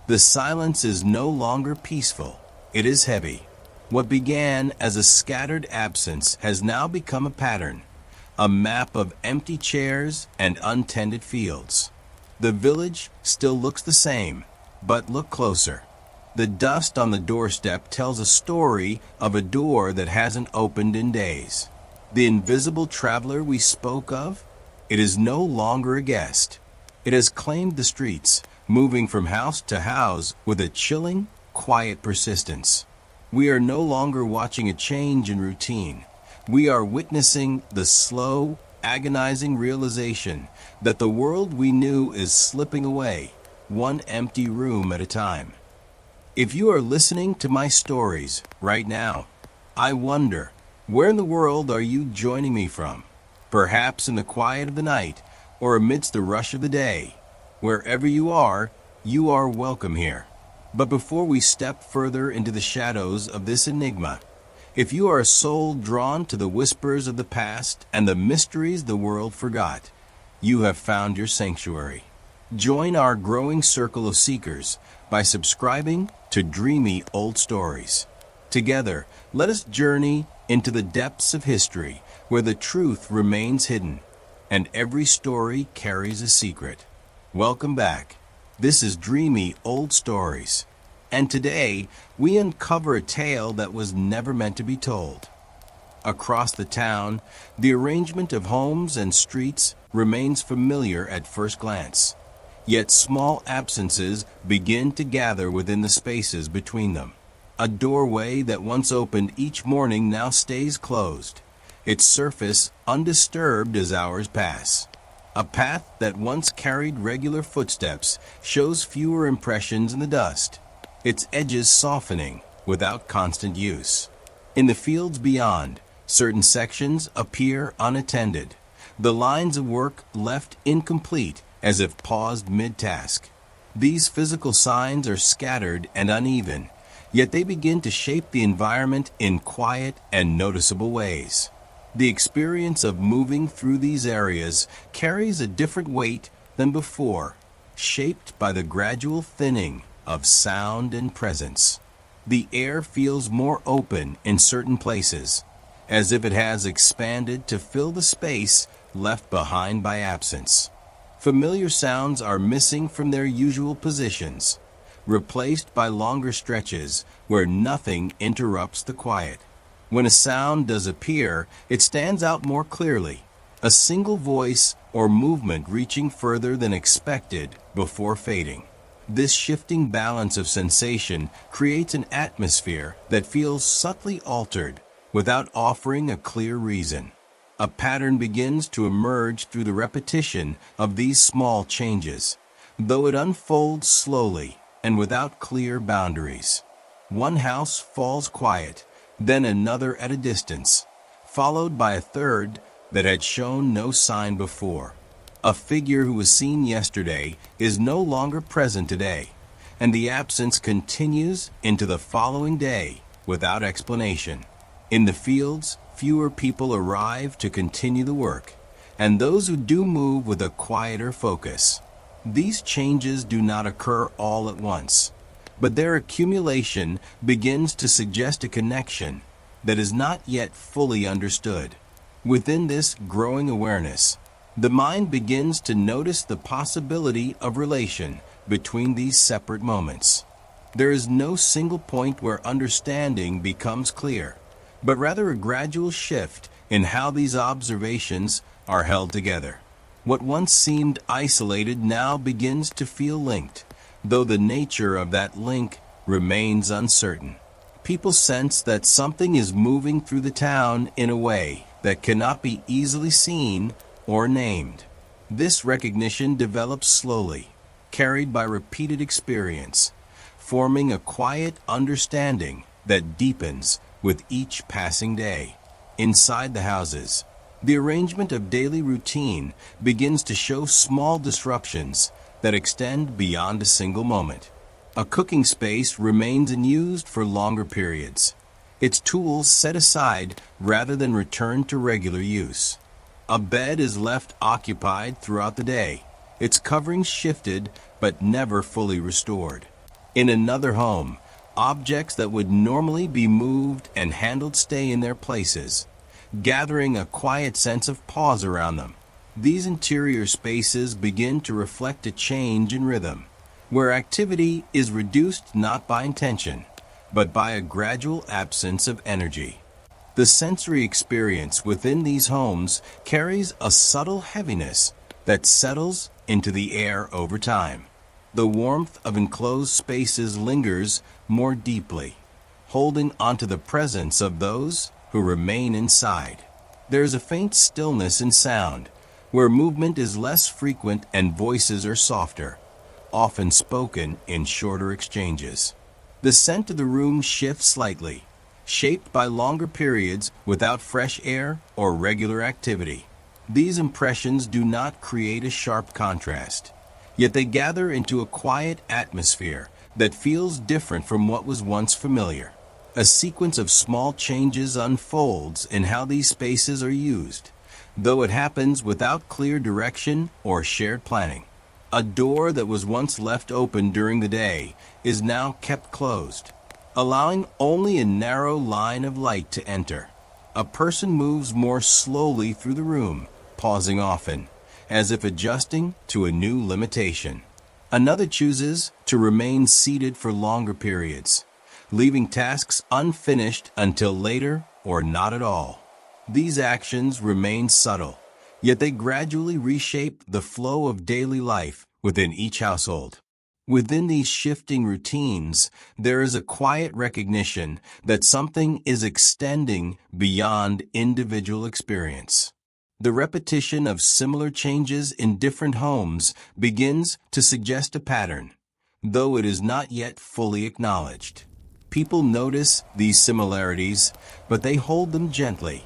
The silence is no longer peaceful, it is heavy. What began as a scattered absence has now become a pattern, a map of empty chairs and untended fields. The village still looks the same, but look closer. The dust on the doorstep tells a story of a door that hasn't opened in days. The invisible traveler we spoke of? It is no longer a guest. It has claimed the streets, moving from house to house with a chilling, quiet persistence. We are no longer watching a change in routine. We are witnessing the slow, agonizing realization that the world we knew is slipping away, one empty room at a time. If you are listening to my stories right now, I wonder, where in the world are you joining me from? Perhaps in the quiet of the night, or amidst the rush of the day. Wherever you are welcome here. But before we step further into the shadows of this enigma, if you are a soul drawn to the whispers of the past and the mysteries the world forgot, you have found your sanctuary. Join our growing circle of seekers by subscribing to Dreamy Old Stories. Together, let us journey into the depths of history where the truth remains hidden and every story carries a secret. Welcome back. This is Dreamy Old Stories. And today, we uncover a tale that was never meant to be told. Across the town, the arrangement of homes and streets remains familiar at first glance. Yet small absences begin to gather within the spaces between them. A doorway that once opened each morning now stays closed, its surface undisturbed as hours pass. A path that once carried regular footsteps shows fewer impressions in the dust, its edges softening without constant use. In the fields beyond, certain sections appear unattended, the lines of work left incomplete as if paused mid-task. These physical signs are scattered and uneven, yet they begin to shape the environment in quiet and noticeable ways. The experience of moving through these areas carries a different weight than before, shaped by the gradual thinning of sound and presence. The air feels more open in certain places, as if it has expanded to fill the space left behind by absence. Familiar sounds are missing from their usual positions, replaced by longer stretches where nothing interrupts the quiet. When a sound does appear, it stands out more clearly, a single voice or movement reaching further than expected before fading. This shifting balance of sensation creates an atmosphere that feels subtly altered without offering a clear reason. A pattern begins to emerge through the repetition of these small changes, though it unfolds slowly and without clear boundaries. One house falls quiet, then another at a distance, followed by a third that had shown no sign before. A figure who was seen yesterday is no longer present today, and the absence continues into the following day without explanation. In the fields, fewer people arrive to continue the work, and those who do move with a quieter focus. These changes do not occur all at once, but their accumulation begins to suggest a connection that is not yet fully understood. Within this growing awareness, the mind begins to notice the possibility of relation between these separate moments. There is no single point where understanding becomes clear, but rather a gradual shift in how these observations are held together. What once seemed isolated now begins to feel linked, though the nature of that link remains uncertain. People sense that something is moving through the town in a way that cannot be easily seen or named. This recognition develops slowly, carried by repeated experience, forming a quiet understanding that deepens with each passing day. Inside the houses, the arrangement of daily routine begins to show small disruptions that extend beyond a single moment. A cooking space remains unused for longer periods, its tools set aside rather than returned to regular use. A bed is left occupied throughout the day, its coverings shifted but never fully restored. In another home, objects that would normally be moved and handled stay in their places, gathering a quiet sense of pause around them. These interior spaces begin to reflect a change in rhythm, where activity is reduced not by intention, but by a gradual absence of energy. The sensory experience within these homes carries a subtle heaviness that settles into the air over time. The warmth of enclosed spaces lingers more deeply, holding onto the presence of those who remain inside. There is a faint stillness in sound, where movement is less frequent and voices are softer, often spoken in shorter exchanges. The scent of the room shifts slightly, shaped by longer periods without fresh air or regular activity. These impressions do not create a sharp contrast, yet they gather into a quiet atmosphere that feels different from what was once familiar. A sequence of small changes unfolds in how these spaces are used, though it happens without clear direction or shared planning. A door that was once left open during the day is now kept closed, allowing only a narrow line of light to enter. A person moves more slowly through the room, pausing often, as if adjusting to a new limitation. Another chooses to remain seated for longer periods, leaving tasks unfinished until later or not at all. These actions remain subtle, yet they gradually reshape the flow of daily life within each household. Within these shifting routines, there is a quiet recognition that something is extending beyond individual experience. The repetition of similar changes in different homes begins to suggest a pattern, though it is not yet fully acknowledged. People notice these similarities, but they hold them gently,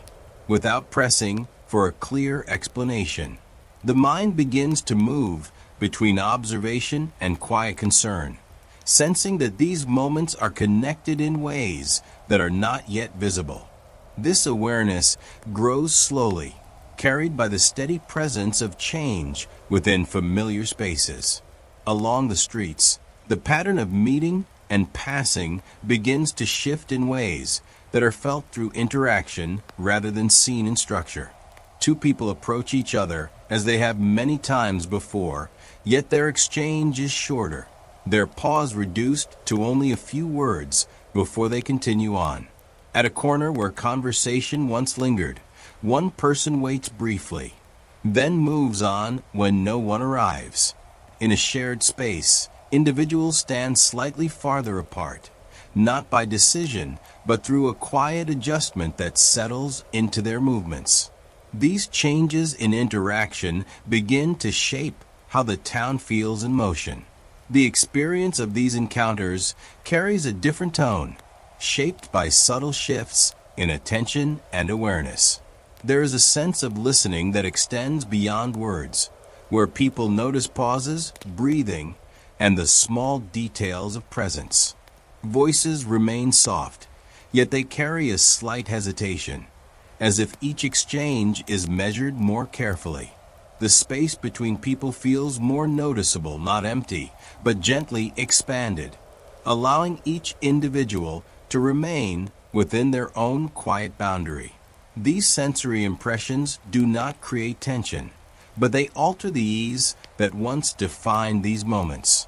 without pressing for a clear explanation. The mind begins to move between observation and quiet concern, sensing that these moments are connected in ways that are not yet visible. This awareness grows slowly, carried by the steady presence of change within familiar spaces. Along the streets, the pattern of meeting and passing begins to shift in ways that are felt through interaction rather than seen in structure. Two people approach each other as they have many times before, yet their exchange is shorter, their pause reduced to only a few words before they continue on. At a corner where conversation once lingered, one person waits briefly, then moves on when no one arrives. In a shared space, individuals stand slightly farther apart, not by decision, but through a quiet adjustment that settles into their movements. These changes in interaction begin to shape how the town feels in motion. The experience of these encounters carries a different tone, shaped by subtle shifts in attention and awareness. There is a sense of listening that extends beyond words, where people notice pauses, breathing, and the small details of presence. Voices remain soft, yet they carry a slight hesitation, as if each exchange is measured more carefully. The space between people feels more noticeable, not empty, but gently expanded, allowing each individual to remain within their own quiet boundary. These sensory impressions do not create tension, but they alter the ease that once defined these moments.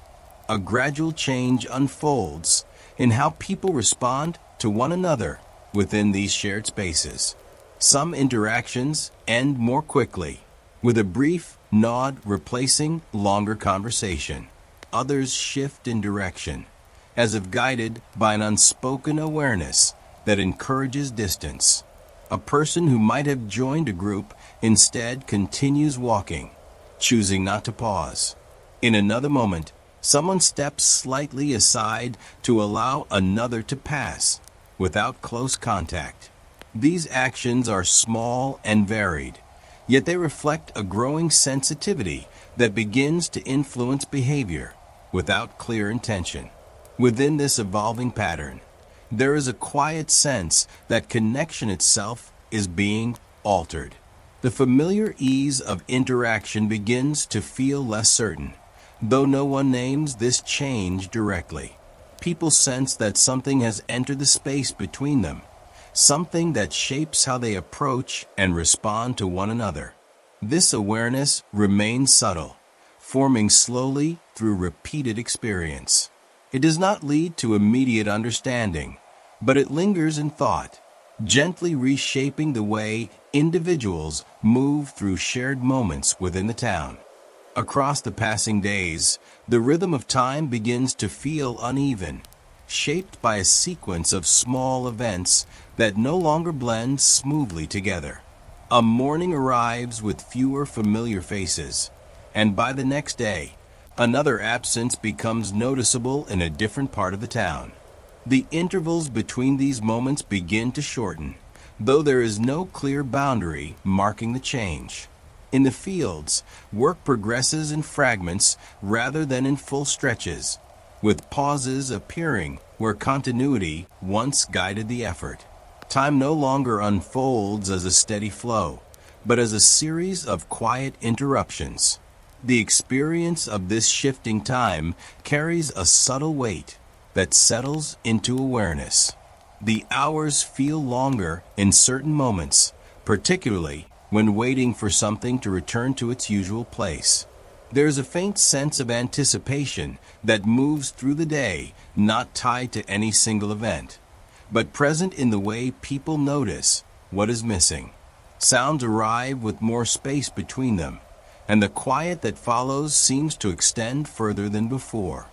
A gradual change unfolds in how people respond to one another within these shared spaces. Some interactions end more quickly, with a brief nod replacing longer conversation. Others shift in direction, as if guided by an unspoken awareness that encourages distance. A person who might have joined a group instead continues walking, choosing not to pause. In another moment, someone steps slightly aside to allow another to pass, without close contact. These actions are small and varied, yet they reflect a growing sensitivity that begins to influence behavior without clear intention. Within this evolving pattern, there is a quiet sense that connection itself is being altered. The familiar ease of interaction begins to feel less certain, though no one names this change directly. People sense that something has entered the space between them, something that shapes how they approach and respond to one another. This awareness remains subtle, forming slowly through repeated experience. It does not lead to immediate understanding, but it lingers in thought, gently reshaping the way individuals move through shared moments within the town. Across the passing days, the rhythm of time begins to feel uneven, shaped by a sequence of small events that no longer blend smoothly together. A morning arrives with fewer familiar faces, and by the next day, another absence becomes noticeable in a different part of the town. The intervals between these moments begin to shorten, though there is no clear boundary marking the change. In the fields, work progresses in fragments rather than in full stretches, with pauses appearing where continuity once guided the effort. Time no longer unfolds as a steady flow, but as a series of quiet interruptions. The experience of this shifting time carries a subtle weight that settles into awareness. The hours feel longer in certain moments, particularly when waiting for something to return to its usual place. There is a faint sense of anticipation that moves through the day, not tied to any single event, but present in the way people notice what is missing. Sounds arrive with more space between them, and the quiet that follows seems to extend further than before.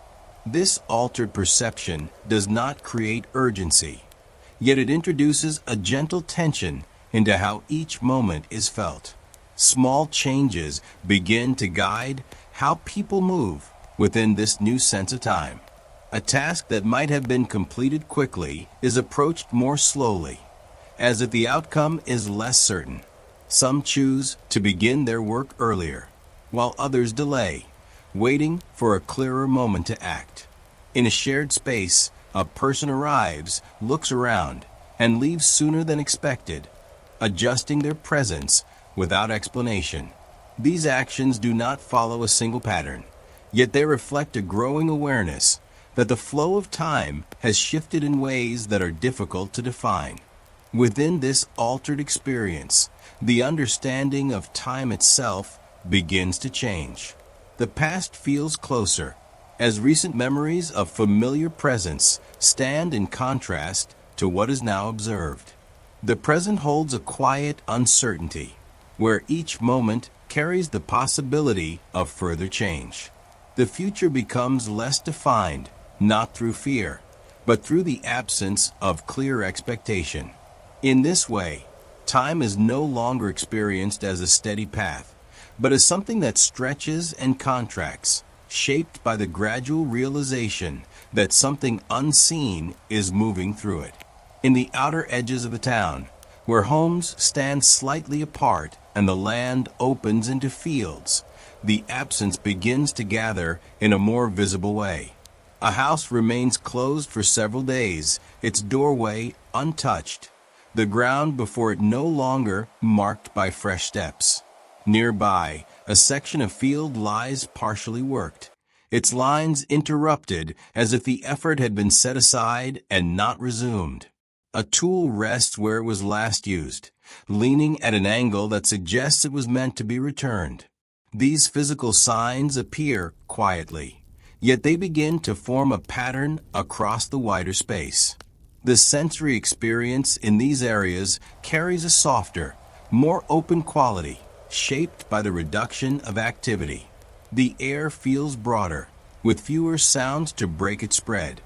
This altered perception does not create urgency, yet it introduces a gentle tension into how each moment is felt. Small changes begin to guide how people move within this new sense of time. A task that might have been completed quickly is approached more slowly, as if the outcome is less certain. Some choose to begin their work earlier, while others delay, waiting for a clearer moment to act. In a shared space, a person arrives, looks around, and leaves sooner than expected, adjusting their presence without explanation. These actions do not follow a single pattern, yet they reflect a growing awareness that the flow of time has shifted in ways that are difficult to define. Within this altered experience, the understanding of time itself begins to change. The past feels closer, as recent memories of familiar presence stand in contrast to what is now observed. The present holds a quiet uncertainty, where each moment carries the possibility of further change. The future becomes less defined, not through fear, but through the absence of clear expectation. In this way, time is no longer experienced as a steady path, but as something that stretches and contracts, shaped by the gradual realization that something unseen is moving through it. In the outer edges of the town, where homes stand slightly apart and the land opens into fields, the absence begins to gather in a more visible way. A house remains closed for several days, its doorway untouched, the ground before it no longer marked by fresh steps. Nearby, a section of field lies partially worked, its lines interrupted as if the effort had been set aside and not resumed. A tool rests where it was last used, leaning at an angle that suggests it was meant to be returned. These physical signs appear quietly, yet they begin to form a pattern across the wider space. The sensory experience in these areas carries a softer, more open quality, shaped by the reduction of activity. The air feels broader, with fewer sounds to break its spread,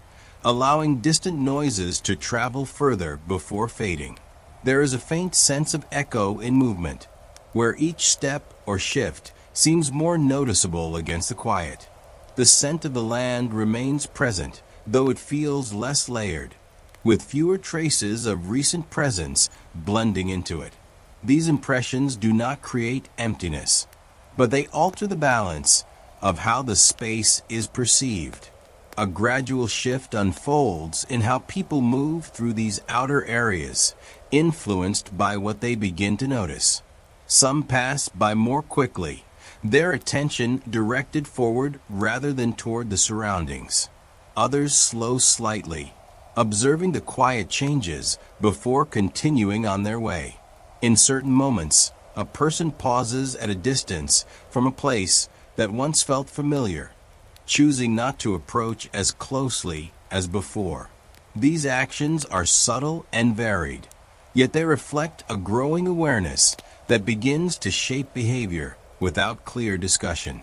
allowing distant noises to travel further before fading. There is a faint sense of echo in movement, where each step or shift seems more noticeable against the quiet. The scent of the land remains present, though it feels less layered, with fewer traces of recent presence blending into it. These impressions do not create emptiness, but they alter the balance of how the space is perceived. A gradual shift unfolds in how people move through these outer areas, influenced by what they begin to notice. Some pass by more quickly, their attention directed forward rather than toward the surroundings. others slow slightly, observing the quiet changes before continuing on their way. In certain moments, a person pauses at a distance from a place that once felt familiar, choosing not to approach as closely as before. These actions are subtle and varied, yet they reflect a growing awareness that begins to shape behavior without clear discussion.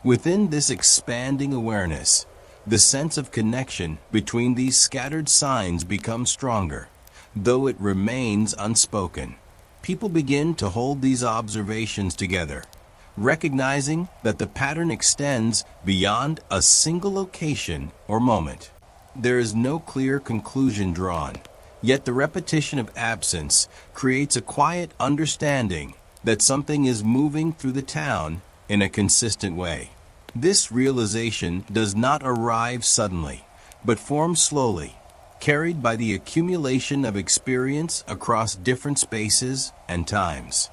Within this expanding awareness, the sense of connection between these scattered signs becomes stronger, though it remains unspoken. People begin to hold these observations together, recognizing that the pattern extends beyond a single location or moment. There is no clear conclusion drawn, yet the repetition of absence creates a quiet understanding that something is moving through the town in a consistent way. This realization does not arrive suddenly, but forms slowly, carried by the accumulation of experience across different spaces and times.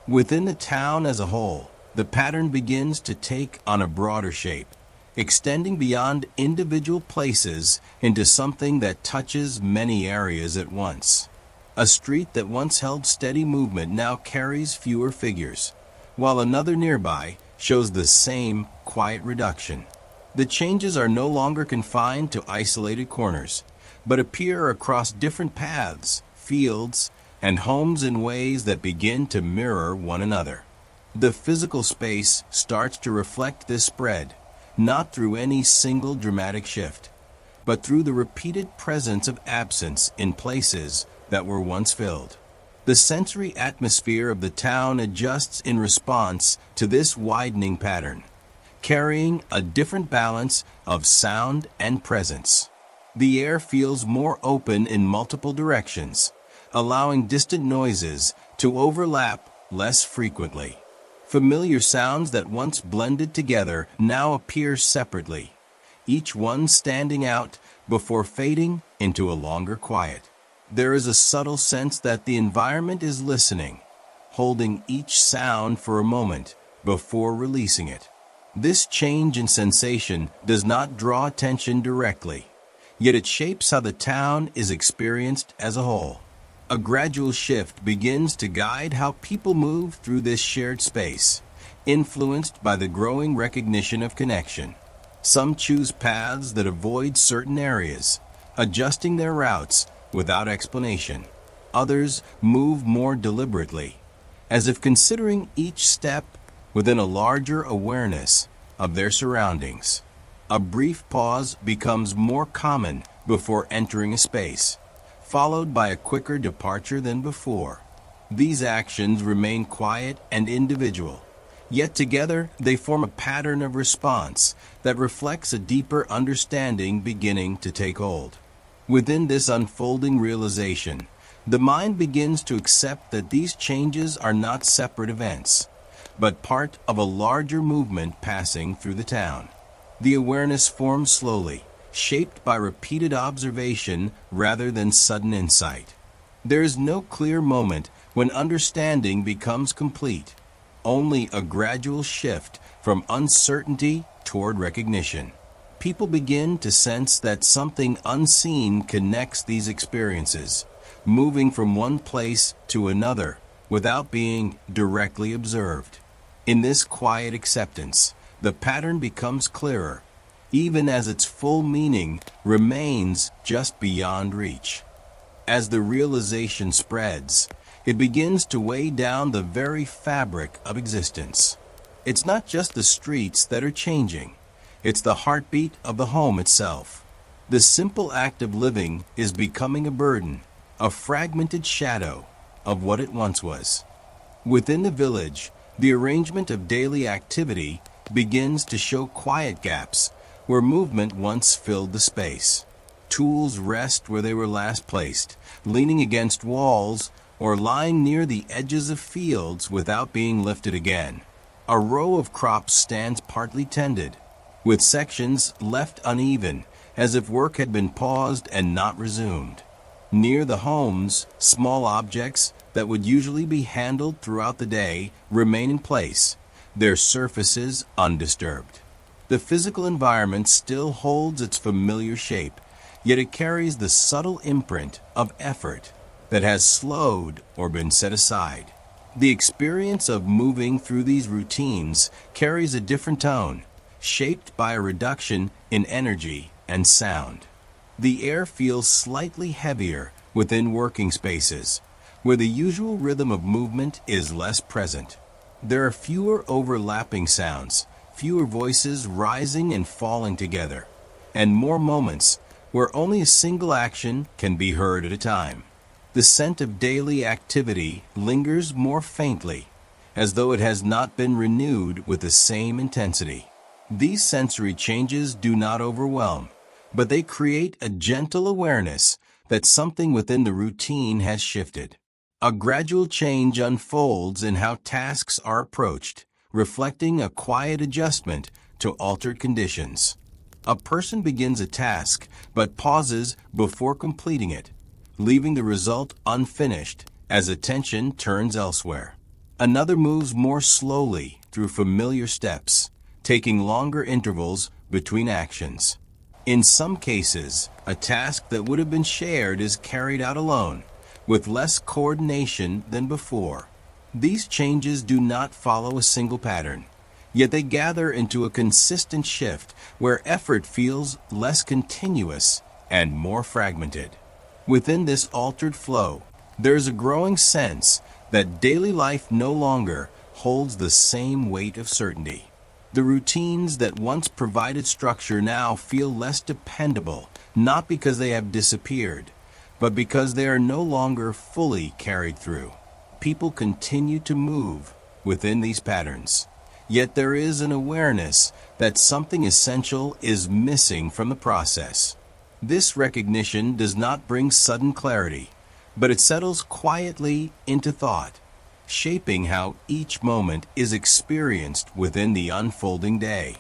Within the town as a whole, the pattern begins to take on a broader shape, extending beyond individual places into something that touches many areas at once. A street that once held steady movement now carries fewer figures, while another nearby shows the same quiet reduction. The changes are no longer confined to isolated corners, but appear across different paths, fields, and homes in ways that begin to mirror one another. The physical space starts to reflect this spread, not through any single dramatic shift, but through the repeated presence of absence in places that were once filled. The sensory atmosphere of the town adjusts in response to this widening pattern, carrying a different balance of sound and presence. The air feels more open in multiple directions, allowing distant noises to overlap less frequently. Familiar sounds that once blended together now appear separately, each one standing out before fading into a longer quiet. There is a subtle sense that the environment is listening, holding each sound for a moment before releasing it. This change in sensation does not draw attention directly, yet it shapes how the town is experienced as a whole. A gradual shift begins to guide how people move through this shared space, influenced by the growing recognition of connection. Some choose paths that avoid certain areas, adjusting their routes without explanation. Others move more deliberately, as if considering each step within a larger awareness of their surroundings. A brief pause becomes more common before entering a space, followed by a quicker departure than before. These actions remain quiet and individual, yet together they form a pattern of response that reflects a deeper understanding beginning to take hold. Within this unfolding realization, the mind begins to accept that these changes are not separate events, but part of a larger movement passing through the town. The awareness forms slowly, shaped by repeated observation rather than sudden insight. There is no clear moment when understanding becomes complete, only a gradual shift from uncertainty toward recognition. People begin to sense that something unseen connects these experiences, moving from one place to another without being directly observed. In this quiet acceptance, the pattern becomes clearer, even as its full meaning remains just beyond reach. As the realization spreads, it begins to weigh down the very fabric of existence. It's not just the streets that are changing. It's the heartbeat of the home itself. The simple act of living is becoming a burden, a fragmented shadow of what it once was. Within the village, the arrangement of daily activity begins to show quiet gaps where movement once filled the space. Tools rest where they were last placed, leaning against walls or lying near the edges of fields without being lifted again. A row of crops stands partly tended, with sections left uneven, as if work had been paused and not resumed. Near the homes, small objects that would usually be handled throughout the day remain in place, their surfaces undisturbed. The physical environment still holds its familiar shape, yet it carries the subtle imprint of effort that has slowed or been set aside. The experience of moving through these routines carries a different tone, shaped by a reduction in energy and sound. The air feels slightly heavier within working spaces, where the usual rhythm of movement is less present. There are fewer overlapping sounds, fewer voices rising and falling together, and more moments where only a single action can be heard at a time. The scent of daily activity lingers more faintly, as though it has not been renewed with the same intensity. These sensory changes do not overwhelm, but they create a gentle awareness that something within the routine has shifted. A gradual change unfolds in how tasks are approached, reflecting a quiet adjustment to altered conditions. A person begins a task but pauses before completing it, leaving the result unfinished as attention turns elsewhere. Another moves more slowly through familiar steps, taking longer intervals between actions. In some cases, a task that would have been shared is carried out alone, with less coordination than before. These changes do not follow a single pattern, yet they gather into a consistent shift where effort feels less continuous and more fragmented. Within this altered flow, there is a growing sense that daily life no longer holds the same weight of certainty. The routines that once provided structure now feel less dependable, not because they have disappeared, but because they are no longer fully carried through. People continue to move within these patterns, yet there is an awareness that something essential is missing from the process. This recognition does not bring sudden clarity, but it settles quietly into thought, shaping how each moment is experienced within the unfolding day.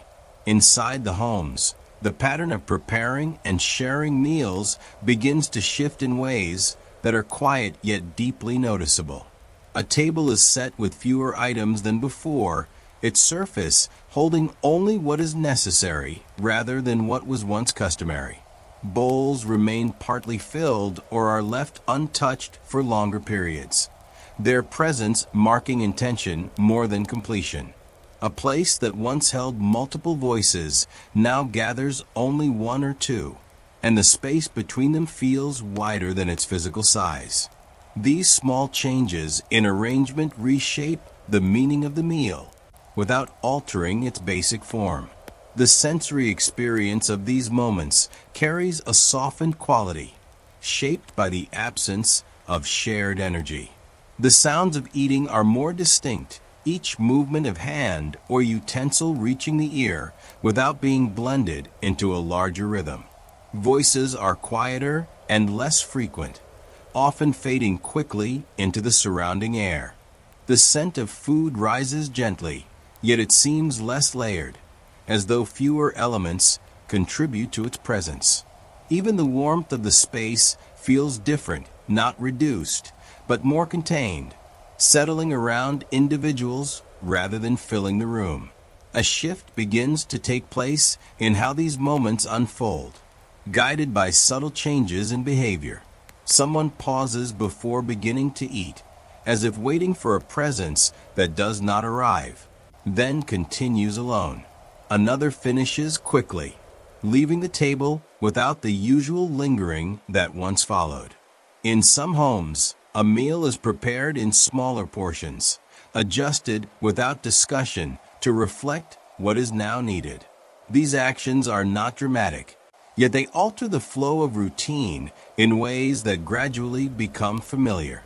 Inside the homes, the pattern of preparing and sharing meals begins to shift in ways that are quiet yet deeply noticeable. A table is set with fewer items than before, its surface holding only what is necessary rather than what was once customary. Bowls remain partly filled or are left untouched for longer periods, their presence marking intention more than completion. A place that once held multiple voices now gathers only one or two, and the space between them feels wider than its physical size. These small changes in arrangement reshape the meaning of the meal without altering its basic form. The sensory experience of these moments carries a softened quality, shaped by the absence of shared energy. The sounds of eating are more distinct, each movement of hand or utensil reaching the ear without being blended into a larger rhythm. Voices are quieter and less frequent, often fading quickly into the surrounding air. The scent of food rises gently, yet it seems less layered, as though fewer elements contribute to its presence. Even the warmth of the space feels different, not reduced, but more contained, settling around individuals rather than filling the room. A shift begins to take place in how these moments unfold, guided by subtle changes in behavior. Someone pauses before beginning to eat, as if waiting for a presence that does not arrive, then continues alone. Another finishes quickly, leaving the table without the usual lingering that once followed. In some homes, a meal is prepared in smaller portions, adjusted without discussion to reflect what is now needed. These actions are not dramatic, yet they alter the flow of routine in ways that gradually become familiar.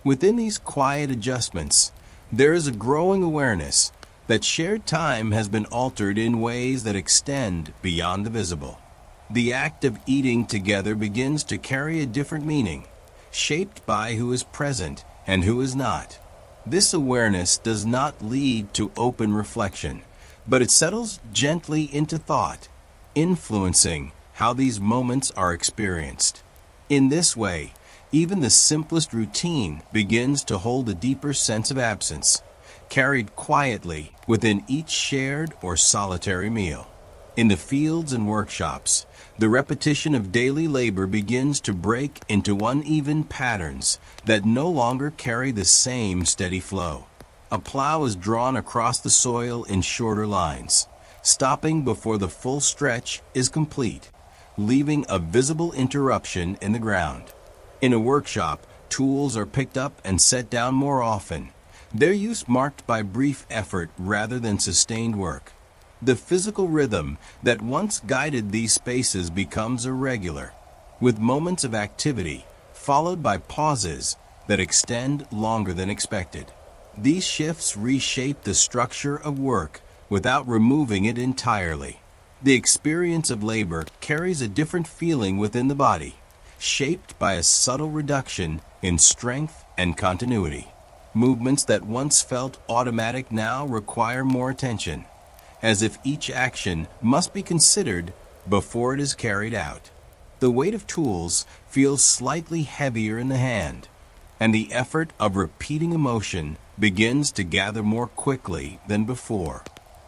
Within these quiet adjustments, there is a growing awareness that shared time has been altered in ways that extend beyond the visible. The act of eating together begins to carry a different meaning, shaped by who is present and who is not. This awareness does not lead to open reflection, but it settles gently into thought, influencing how these moments are experienced. In this way, even the simplest routine begins to hold a deeper sense of absence, carried quietly within each shared or solitary meal. In the fields and workshops, the repetition of daily labor begins to break into uneven patterns that no longer carry the same steady flow. A plow is drawn across the soil in shorter lines, stopping before the full stretch is complete, leaving a visible interruption in the ground. In a workshop, tools are picked up and set down more often, their use marked by brief effort rather than sustained work. The physical rhythm that once guided these spaces becomes irregular, with moments of activity followed by pauses that extend longer than expected. These shifts reshape the structure of work without removing it entirely. The experience of labor carries a different feeling within the body, shaped by a subtle reduction in strength and continuity. Movements that once felt automatic now require more attention, as if each action must be considered before it is carried out. The weight of tools feels slightly heavier in the hand, and the effort of repeating a motion begins to gather more quickly than before.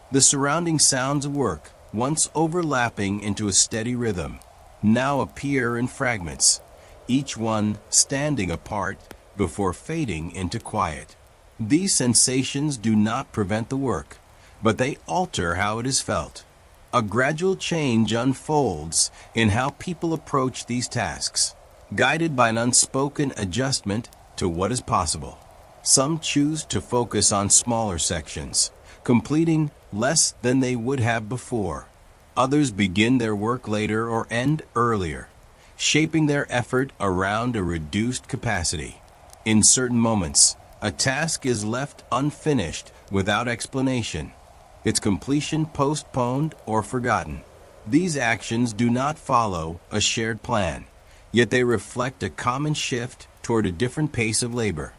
The surrounding sounds of work, once overlapping into a steady rhythm, now appear in fragments, each one standing apart before fading into quiet. These sensations do not prevent the work, but they alter how it is felt. A gradual change unfolds in how people approach these tasks, guided by an unspoken adjustment to what is possible. Some choose to focus on smaller sections, completing less than they would have before. Others begin their work later or end earlier, shaping their effort around a reduced capacity. In certain moments, a task is left unfinished without explanation, its completion postponed or forgotten. These actions do not follow a shared plan, yet they reflect a common shift toward a different pace of labor.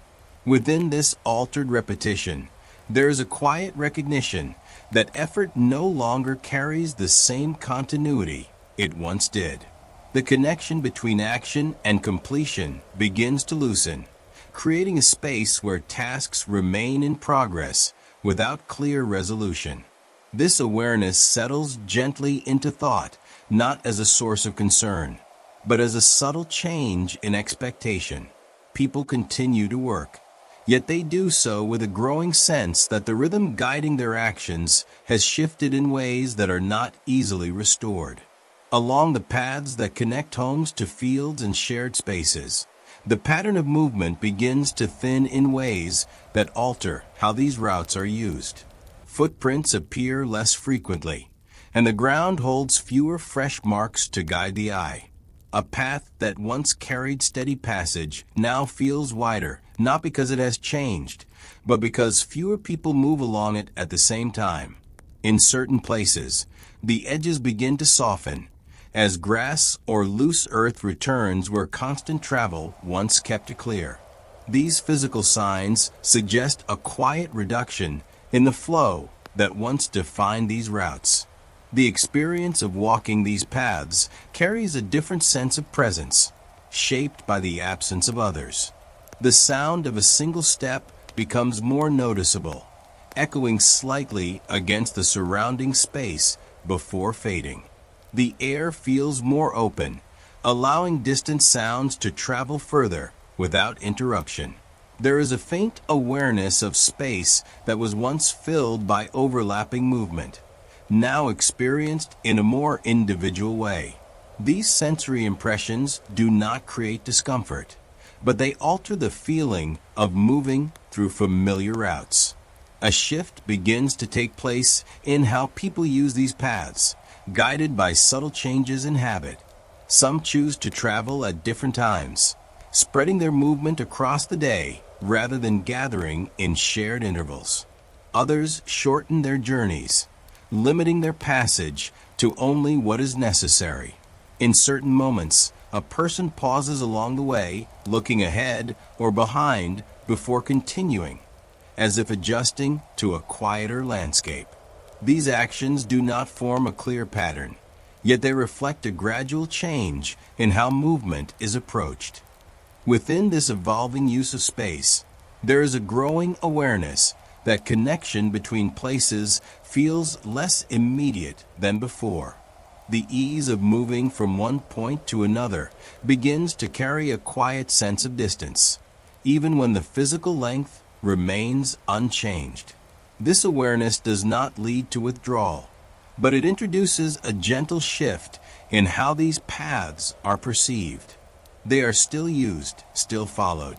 Within this altered repetition, there is a quiet recognition that effort no longer carries the same continuity it once did. The connection between action and completion begins to loosen, creating a space where tasks remain in progress without clear resolution. This awareness settles gently into thought, not as a source of concern, but as a subtle change in expectation. People continue to work, yet they do so with a growing sense that the rhythm guiding their actions has shifted in ways that are not easily restored. Along the paths that connect homes to fields and shared spaces, the pattern of movement begins to thin in ways that alter how these routes are used. Footprints appear less frequently, and the ground holds fewer fresh marks to guide the eye. A path that once carried steady passage now feels wider, not because it has changed, but because fewer people move along it at the same time. In certain places, the edges begin to soften, as grass or loose earth returns where constant travel once kept it clear. These physical signs suggest a quiet reduction in the flow that once defined these routes. The experience of walking these paths carries a different sense of presence, shaped by the absence of others. The sound of a single step becomes more noticeable, echoing slightly against the surrounding space before fading. The air feels more open, allowing distant sounds to travel further without interruption. There is a faint awareness of space that was once filled by overlapping movement, now experienced in a more individual way. These sensory impressions do not create discomfort, but they alter the feeling of moving through familiar routes. A shift begins to take place in how people use these paths, guided by subtle changes in habit. Some choose to travel at different times, spreading their movement across the day rather than gathering in shared intervals. Others shorten their journeys, limiting their passage to only what is necessary. In certain moments, a person pauses along the way, looking ahead or behind before continuing, as if adjusting to a quieter landscape. These actions do not form a clear pattern, yet they reflect a gradual change in how movement is approached. Within this evolving use of space, there is a growing awareness That connection between places feels less immediate than before. The ease of moving from one point to another begins to carry a quiet sense of distance, even when the physical length remains unchanged. This awareness does not lead to withdrawal, but it introduces a gentle shift in how these paths are perceived. They are still used, still followed,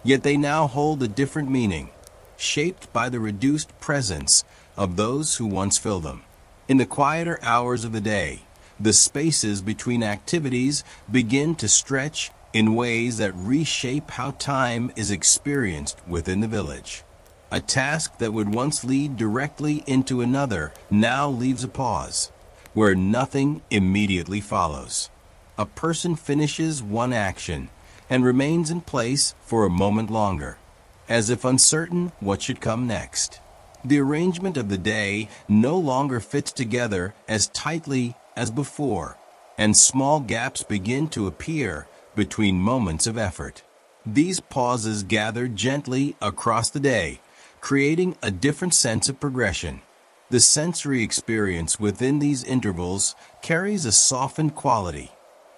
yet they now hold a different meaning, shaped by the reduced presence of those who once filled them. In the quieter hours of the day, the spaces between activities begin to stretch in ways that reshape how time is experienced within the village. A task that would once lead directly into another now leaves a pause, where nothing immediately follows. A person finishes one action and remains in place for a moment longer, as if uncertain what should come next. The arrangement of the day no longer fits together as tightly as before, and small gaps begin to appear between moments of effort. These pauses gather gently across the day, creating a different sense of progression. The sensory experience within these intervals carries a softened quality,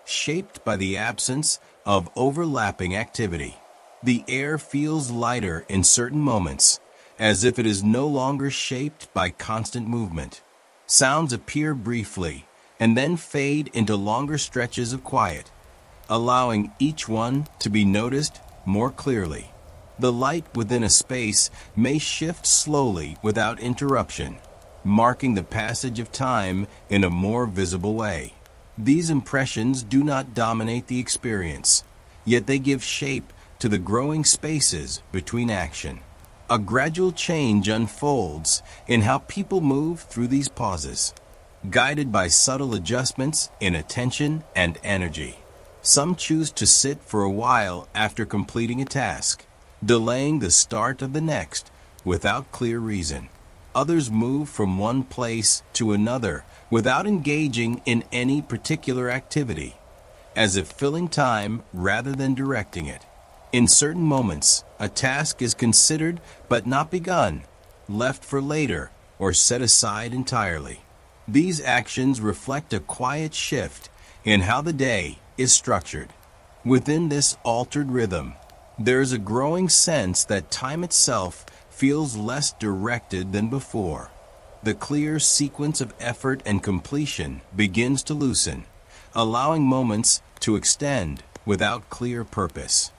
shaped by the absence of overlapping activity. The air feels lighter in certain moments, as if it is no longer shaped by constant movement. Sounds appear briefly, and then fade into longer stretches of quiet, allowing each one to be noticed more clearly. The light within a space may shift slowly without interruption, marking the passage of time in a more visible way. These impressions do not dominate the experience, yet they give shape to the growing spaces between action. A gradual change unfolds in how people move through these pauses, guided by subtle adjustments in attention and energy. Some choose to sit for a while after completing a task, delaying the start of the next without clear reason. Others move from one place to another without engaging in any particular activity, as if filling time rather than directing it. In certain moments, a task is considered but not begun, left for later, or set aside entirely. These actions reflect a quiet shift in how the day is structured. Within this altered rhythm, there is a growing sense that time itself feels less directed than before. The clear sequence of effort and completion begins to loosen, allowing moments to extend without clear purpose.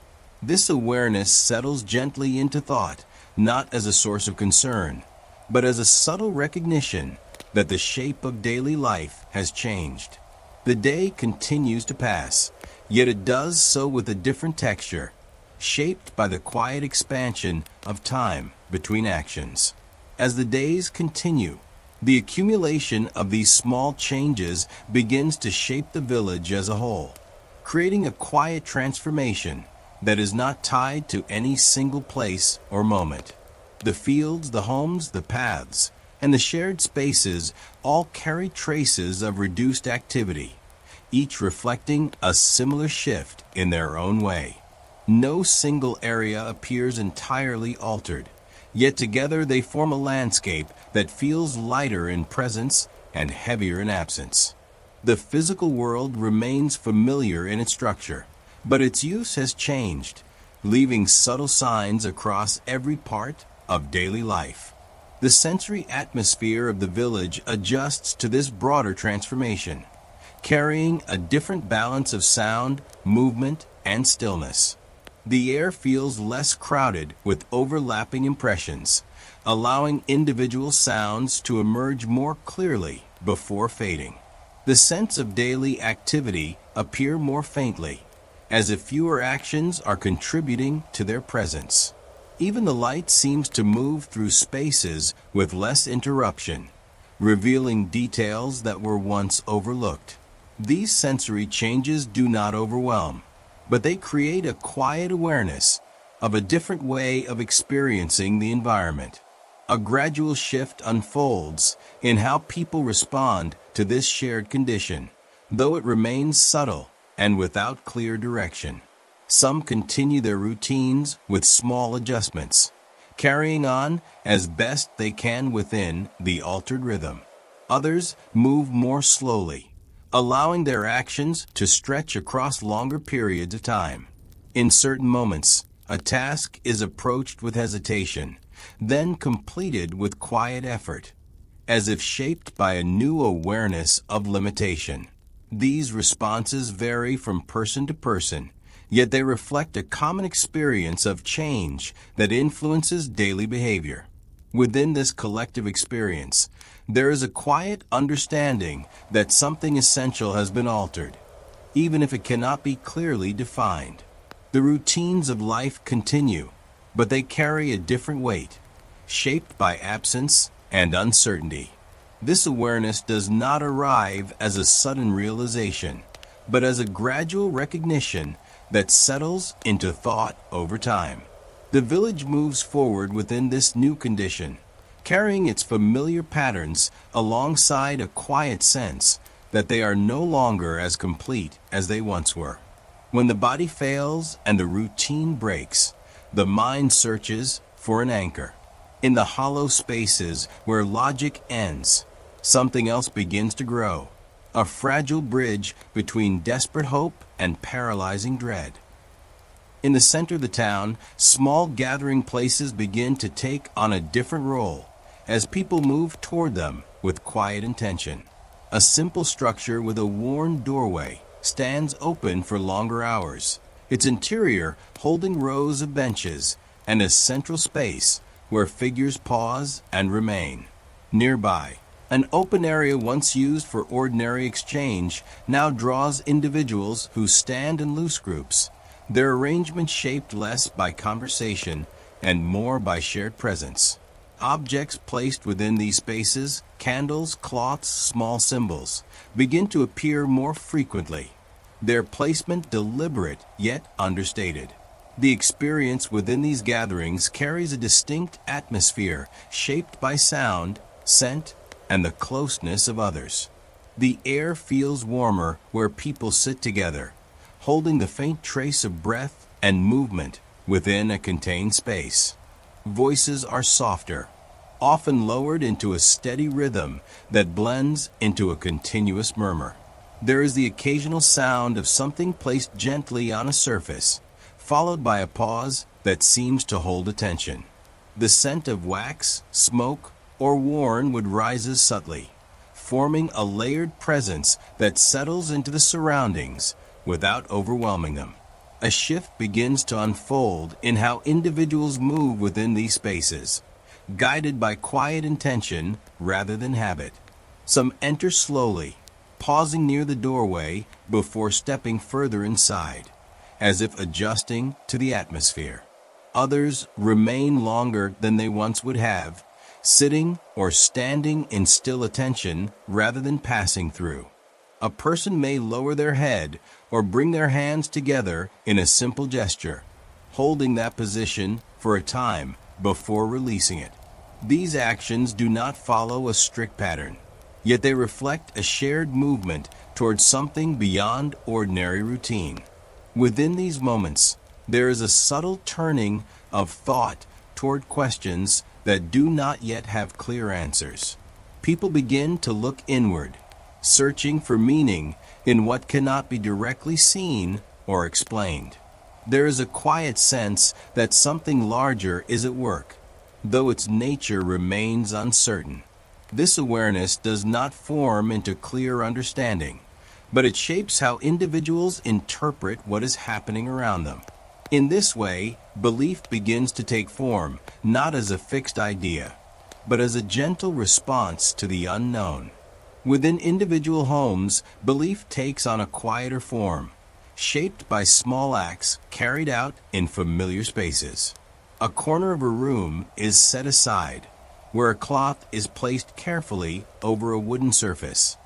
This awareness settles gently into thought, not as a source of concern, but as a subtle recognition that the shape of daily life has changed. The day continues to pass, yet it does so with a different texture, shaped by the quiet expansion of time between actions. As the days continue, the accumulation of these small changes begins to shape the village as a whole, creating a quiet transformation that is not tied to any single place or moment. The fields, the homes, the paths, and the shared spaces all carry traces of reduced activity, each reflecting a similar shift in their own way. No single area appears entirely altered, yet together they form a landscape that feels lighter in presence and heavier in absence. The physical world remains familiar in its structure, but its use has changed, leaving subtle signs across every part of daily life. The sensory atmosphere of the village adjusts to this broader transformation, carrying a different balance of sound, movement, and stillness. The air feels less crowded with overlapping impressions, allowing individual sounds to emerge more clearly before fading. The sense of daily activity appear more faintly, as if fewer actions are contributing to their presence. Even the light seems to move through spaces with less interruption, revealing details that were once overlooked. These sensory changes do not overwhelm, but they create a quiet awareness of a different way of experiencing the environment. A gradual shift unfolds in how people respond to this shared condition, though it remains subtle and without clear direction. Some continue their routines with small adjustments, carrying on as best they can within the altered rhythm. Others move more slowly, allowing their actions to stretch across longer periods of time. In certain moments, a task is approached with hesitation, then completed with quiet effort, as if shaped by a new awareness of limitation. These responses vary from person to person, yet they reflect a common experience of change that influences daily behavior. Within this collective experience, there is a quiet understanding that something essential has been altered, even if it cannot be clearly defined. The routines of life continue, but they carry a different weight, shaped by absence and uncertainty. This awareness does not arrive as a sudden realization, but as a gradual recognition that settles into thought over time. The village moves forward within this new condition, carrying its familiar patterns alongside a quiet sense that they are no longer as complete as they once were. When the body fails and the routine breaks, the mind searches for an anchor. In the hollow spaces where logic ends, something else begins to grow, a fragile bridge between desperate hope and paralyzing dread. In the center of the town, small gathering places begin to take on a different role as people move toward them with quiet intention. A simple structure with a worn doorway stands open for longer hours, its interior holding rows of benches and a central space where figures pause and remain. Nearby, an open area once used for ordinary exchange now draws individuals who stand in loose groups, their arrangement shaped less by conversation and more by shared presence. Objects placed within these spaces, candles, cloths, small symbols, begin to appear more frequently, their placement deliberate yet understated. The experience within these gatherings carries a distinct atmosphere shaped by sound, scent, and the closeness of others. The air feels warmer where people sit together, holding the faint trace of breath and movement within a contained space. Voices are softer, often lowered into a steady rhythm that blends into a continuous murmur. There is the occasional sound of something placed gently on a surface, followed by a pause that seems to hold attention. The scent of wax, smoke, or worn rises subtly, forming a layered presence that settles into the surroundings without overwhelming them. A shift begins to unfold in how individuals move within these spaces, guided by quiet intention rather than habit. Some enter slowly, pausing near the doorway before stepping further inside, as if adjusting to the atmosphere. Others remain longer than they once would have, sitting or standing in still attention rather than passing through. A person may lower their head or bring their hands together in a simple gesture, holding that position for a time before releasing it. These actions do not follow a strict pattern, yet they reflect a shared movement towards something beyond ordinary routine. Within these moments, there is a subtle turning of thought toward questions that do not yet have clear answers. People begin to look inward, searching for meaning in what cannot be directly seen or explained. There is a quiet sense that something larger is at work, though its nature remains uncertain. This awareness does not form into clear understanding, but it shapes how individuals interpret what is happening around them. In this way, belief begins to take form, not as a fixed idea, but as a gentle response to the unknown. Within individual homes, belief takes on a quieter form, shaped by small acts carried out in familiar spaces. A corner of a room is set aside, where a cloth is placed carefully over a wooden surface,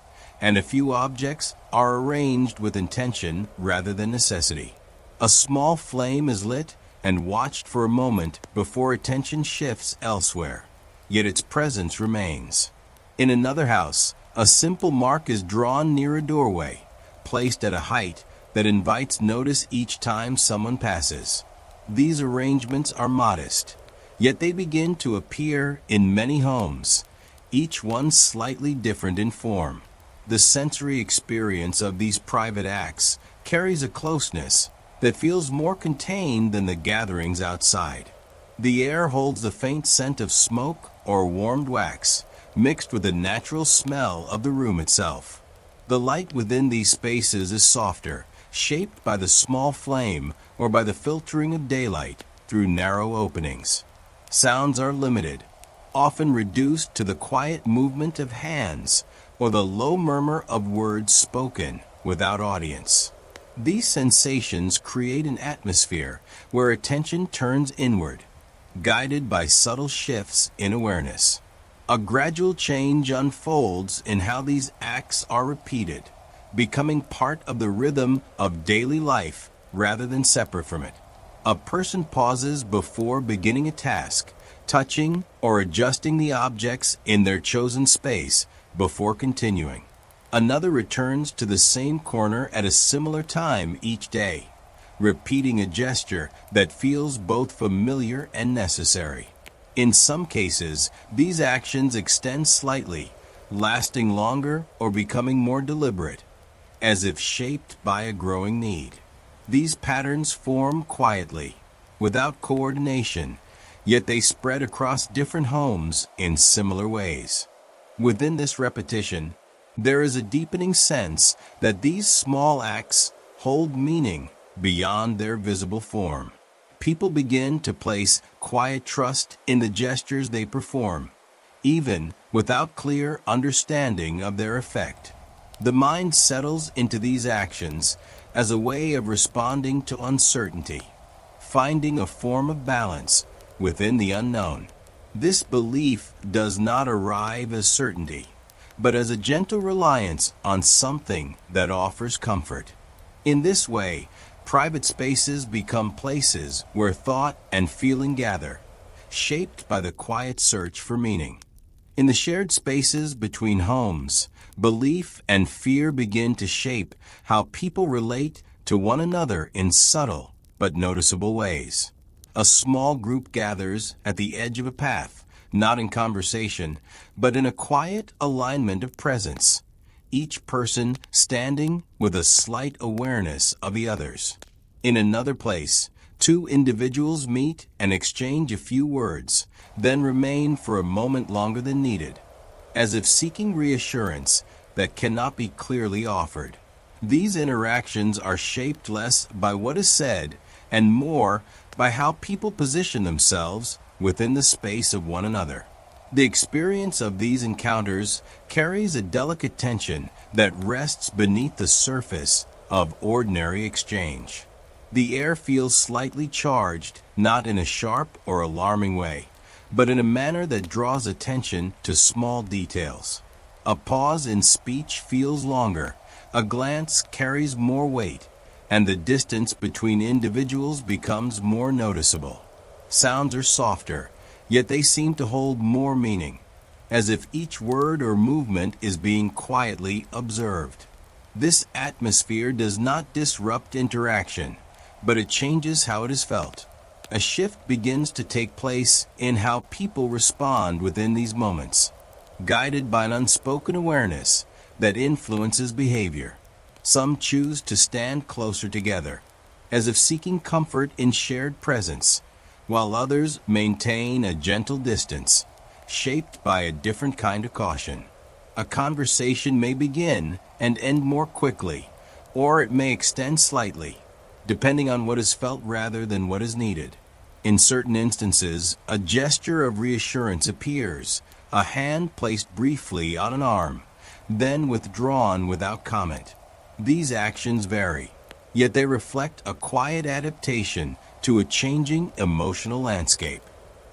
and a few objects are arranged with intention rather than necessity. A small flame is lit and watched for a moment before attention shifts elsewhere, yet its presence remains. In another house, a simple mark is drawn near a doorway, placed at a height that invites notice each time someone passes. These arrangements are modest, Yet they begin to appear in many homes, each one slightly different in form. The sensory experience of these private acts carries a closeness that feels more contained than the gatherings outside. The air holds the faint scent of smoke or warmed wax, mixed with the natural smell of the room itself. The light within these spaces is softer, shaped by the small flame or by the filtering of daylight through narrow openings. Sounds are limited, often reduced to the quiet movement of hands or the low murmur of words spoken without audience. These sensations create an atmosphere where attention turns inward, guided by subtle shifts in awareness. A gradual change unfolds in how these acts are repeated, becoming part of the rhythm of daily life rather than separate from it. A person pauses before beginning a task, touching or adjusting the objects in their chosen space before continuing. Another returns to the same corner at a similar time each day, repeating a gesture that feels both familiar and necessary. In some cases, these actions extend slightly, lasting longer or becoming more deliberate, as if shaped by a growing need. These patterns form quietly, without coordination, yet they spread across different homes in similar ways. Within this repetition, there is a deepening sense that these small acts hold meaning beyond their visible form. People begin to place quiet trust in the gestures they perform, even without clear understanding of their effect. The mind settles into these actions as a way of responding to uncertainty, finding a form of balance within the unknown. This belief does not arrive as certainty, but as a gentle reliance on something that offers comfort. In this way, private spaces become places where thought and feeling gather, shaped by the quiet search for meaning. In the shared spaces between homes, belief and fear begin to shape how people relate to one another in subtle but noticeable ways. A small group gathers at the edge of a path, not in conversation, but in a quiet alignment of presence, each person standing with a slight awareness of the others. In another place, two individuals meet and exchange a few words, then remain for a moment longer than needed, as if seeking reassurance that cannot be clearly offered. These interactions are shaped less by what is said and more by how people position themselves within the space of one another. The experience of these encounters carries a delicate tension that rests beneath the surface of ordinary exchange. The air feels slightly charged, not in a sharp or alarming way, but in a manner that draws attention to small details. A pause in speech feels longer, a glance carries more weight, and the distance between individuals becomes more noticeable. Sounds are softer, yet they seem to hold more meaning, as if each word or movement is being quietly observed. This atmosphere does not disrupt interaction, but it changes how it is felt. A shift begins to take place in how people respond within these moments, guided by an unspoken awareness that influences behavior. Some choose to stand closer together, as if seeking comfort in shared presence, while others maintain a gentle distance, shaped by a different kind of caution. A conversation may begin and end more quickly, or it may extend slightly, depending on what is felt rather than what is needed. In certain instances, a gesture of reassurance appears, a hand placed briefly on an arm, then withdrawn without comment. These actions vary, yet they reflect a quiet adaptation to a changing emotional landscape.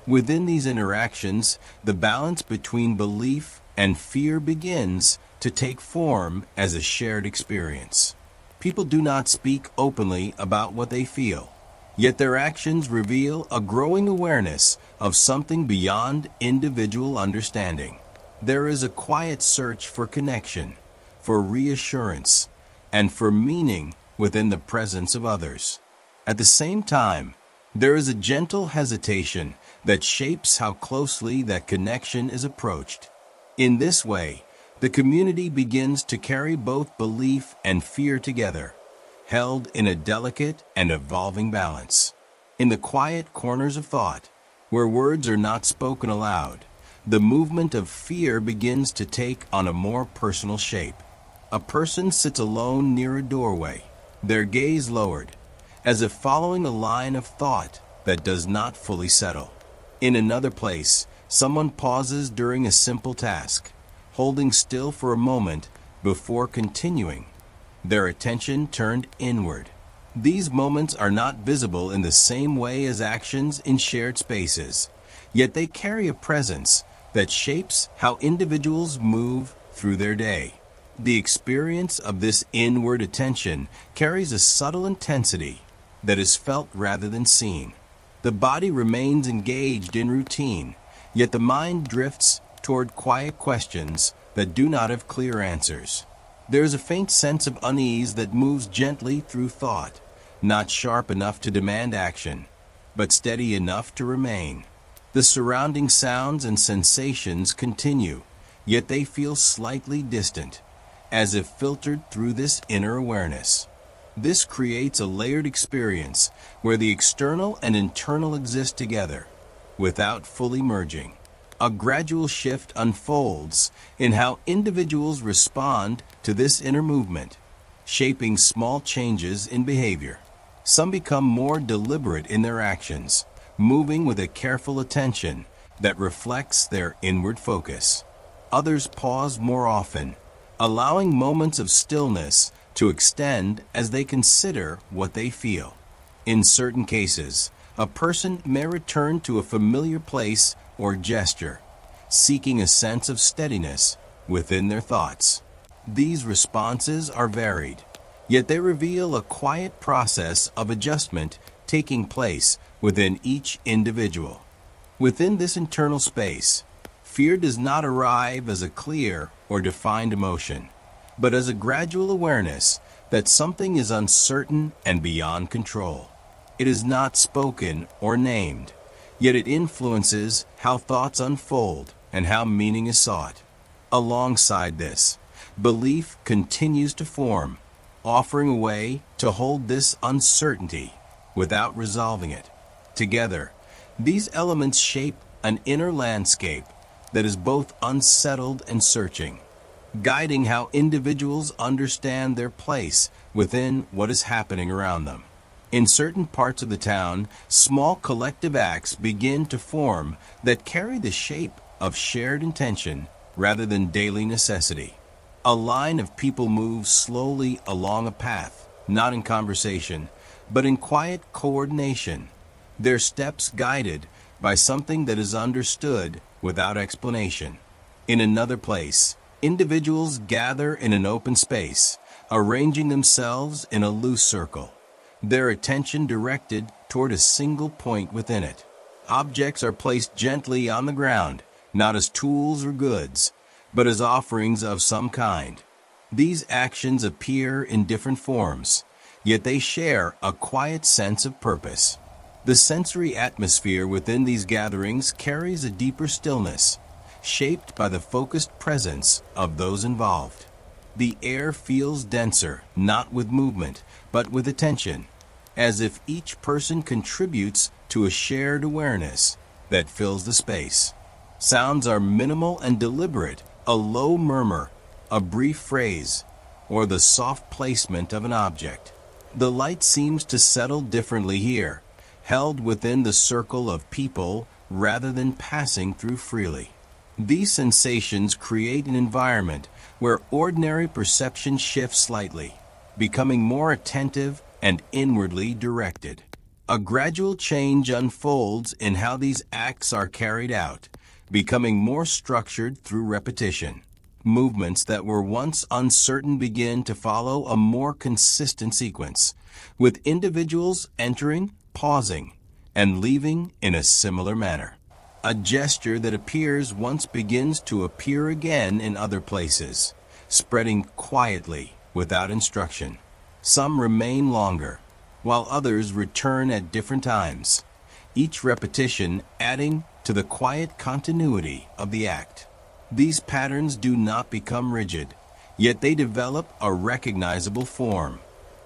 Within these interactions, the balance between belief and fear begins to take form as a shared experience. People do not speak openly about what they feel, yet their actions reveal a growing awareness of something beyond individual understanding. There is a quiet search for connection, for reassurance, and for meaning within the presence of others. At the same time, There is a gentle hesitation that shapes how closely that connection is approached. In this way, the community begins to carry both belief and fear together, held in a delicate and evolving balance. In the quiet corners of thought, where words are not spoken aloud, the movement of fear begins to take on a more personal shape. A person sits alone near a doorway, their gaze lowered, as if following a line of thought that does not fully settle. In another place, someone pauses during a simple task, holding still for a moment before continuing, their attention turned inward. These moments are not visible in the same way as actions in shared spaces, yet they carry a presence that shapes how individuals move through their day. The experience of this inward attention carries a subtle intensity that is felt rather than seen. The body remains engaged in routine, yet the mind drifts toward quiet questions that do not have clear answers. There is a faint sense of unease that moves gently through thought, not sharp enough to demand action, but steady enough to remain. The surrounding sounds and sensations continue, yet they feel slightly distant, as if filtered through this inner awareness. This creates a layered experience where the external and internal exist together, without fully merging. A gradual shift unfolds in how individuals respond to this inner movement, shaping small changes in behavior. Some become more deliberate in their actions, moving with a careful attention that reflects their inward focus. Others pause more often, allowing moments of stillness to extend as they consider what they feel. In certain cases, a person may return to a familiar place or gesture, seeking a sense of steadiness within their thoughts. These responses are varied, yet they reveal a quiet process of adjustment taking place within each individual. Within this internal space, fear does not arrive as a clear or defined emotion, but as a gradual awareness that something is uncertain and beyond control. It is not spoken or named, yet it influences how thoughts unfold and how meaning is sought. Alongside this, belief continues to form, offering a way to hold this uncertainty without resolving it. Together, these elements shape an inner landscape that is both unsettled and searching, guiding how individuals understand their place within what is happening around them. In certain parts of the town, small collective acts begin to form that carry the shape of shared intention rather than daily necessity. A line of people moves slowly along a path, not in conversation, but in quiet coordination, their steps guided by something that is understood without explanation. In another place, individuals gather in an open space, arranging themselves in a loose circle, their attention directed toward a single point within it. Objects are placed gently on the ground, not as tools or goods, but as offerings of some kind. These actions appear in different forms, yet they share a quiet sense of purpose. The sensory atmosphere within these gatherings carries a deeper stillness, shaped by the focused presence of those involved. The air feels denser, not with movement, but with attention, as if each person contributes to a shared awareness that fills the space. Sounds are minimal and deliberate, a low murmur, a brief phrase, or the soft placement of an object. The light seems to settle differently here, held within the circle of people rather than passing through freely. These sensations create an environment where ordinary perception shifts slightly, becoming more attentive and inwardly directed. A gradual change unfolds in how these acts are carried out, becoming more structured through repetition. Movements that were once uncertain begin to follow a more consistent sequence, with individuals entering, pausing, and leaving in a similar manner. A gesture that appears once begins to appear again in other places, spreading quietly without instruction. Some remain longer, while others return at different times, each repetition adding to the quiet continuity of the act. These patterns do not become rigid, yet they develop a recognizable form.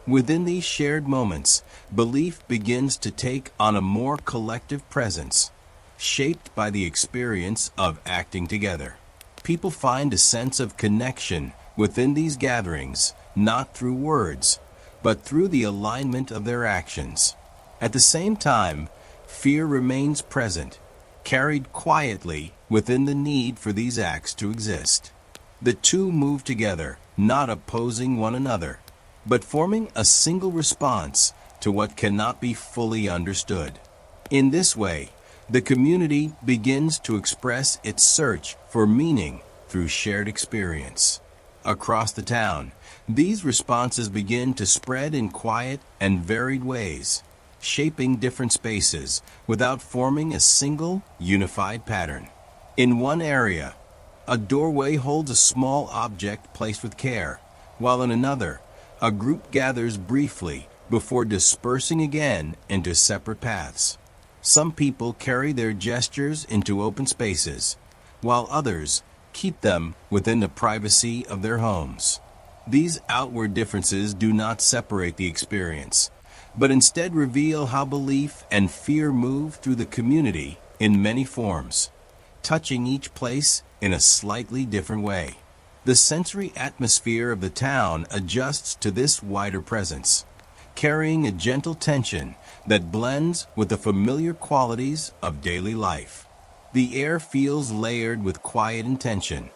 Within these shared moments, belief begins to take on a more collective presence, shaped by the experience of acting together. People find a sense of connection within these gatherings, not through words, but through the alignment of their actions. At the same time, fear remains present, carried quietly within the need for these acts to exist. The two move together, not opposing one another, but forming a single response to what cannot be fully understood. In this way, the community begins to express its search for meaning through shared experience. Across the town, these responses begin to spread in quiet and varied ways, shaping different spaces without forming a single, unified pattern. In one area, a doorway holds a small object placed with care, while in another, a group gathers briefly before dispersing again into separate paths. Some people carry their gestures into open spaces, while others keep them within the privacy of their homes. These outward differences do not separate the experience, but instead reveal how belief and fear move through the community in many forms, touching each place in a slightly different way. The sensory atmosphere of the town adjusts to this wider presence, carrying a gentle tension that blends with the familiar qualities of daily life. The air feels layered with quiet intention,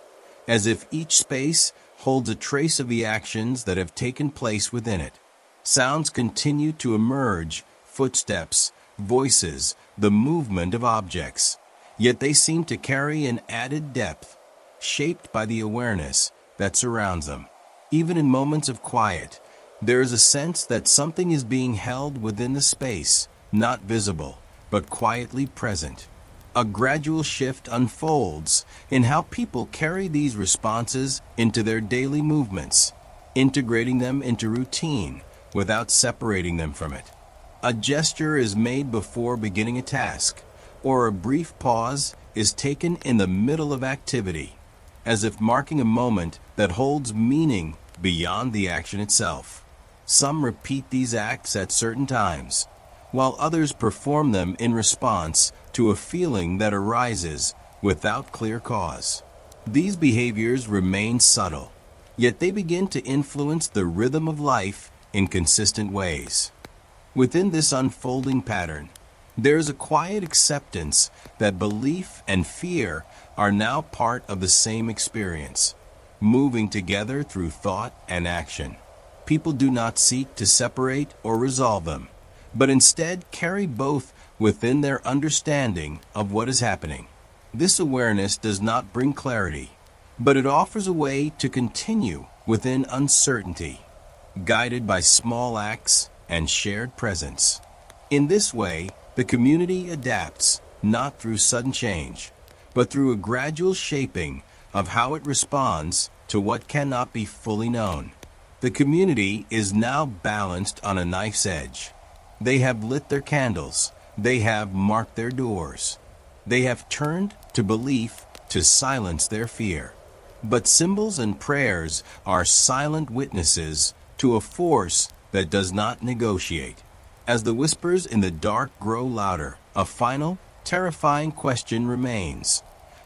as if each space holds a trace of the actions that have taken place within it. Sounds continue to emerge, footsteps, voices, the movement of objects, yet they seem to carry an added depth, shaped by the awareness that surrounds them. Even in moments of quiet, there is a sense that something is being held within the space, not visible, but quietly present. A gradual shift unfolds in how people carry these responses into their daily movements, integrating them into routine without separating them from it. A gesture is made before beginning a task, or a brief pause is taken in the middle of activity, as if marking a moment that holds meaning beyond the action itself. Some repeat these acts at certain times, while others perform them in response to a feeling that arises without clear cause. These behaviors remain subtle, yet they begin to influence the rhythm of life in consistent ways. Within this unfolding pattern, there is a quiet acceptance that belief and fear are now part of the same experience, moving together through thought and action. People do not seek to separate or resolve them, but instead carry both within their understanding of what is happening. This awareness does not bring clarity, but it offers a way to continue within uncertainty, guided by small acts and shared presence. In this way, the community adapts, not through sudden change, but through a gradual shaping of how it responds to what cannot be fully known. The community is now balanced on a knife's edge. They have lit their candles. They have marked their doors. They have turned to belief to silence their fear. But symbols and prayers are silent witnesses to a force that does not negotiate. As the whispers in the dark grow louder, a final, terrifying question remains.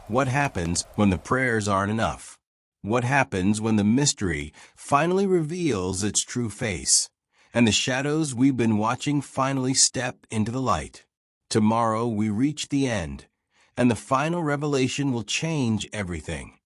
What happens when the prayers aren't enough? What happens when the mystery finally reveals its true face, and the shadows we've been watching finally step into the light? Tomorrow we reach the end, and the final revelation will change everything.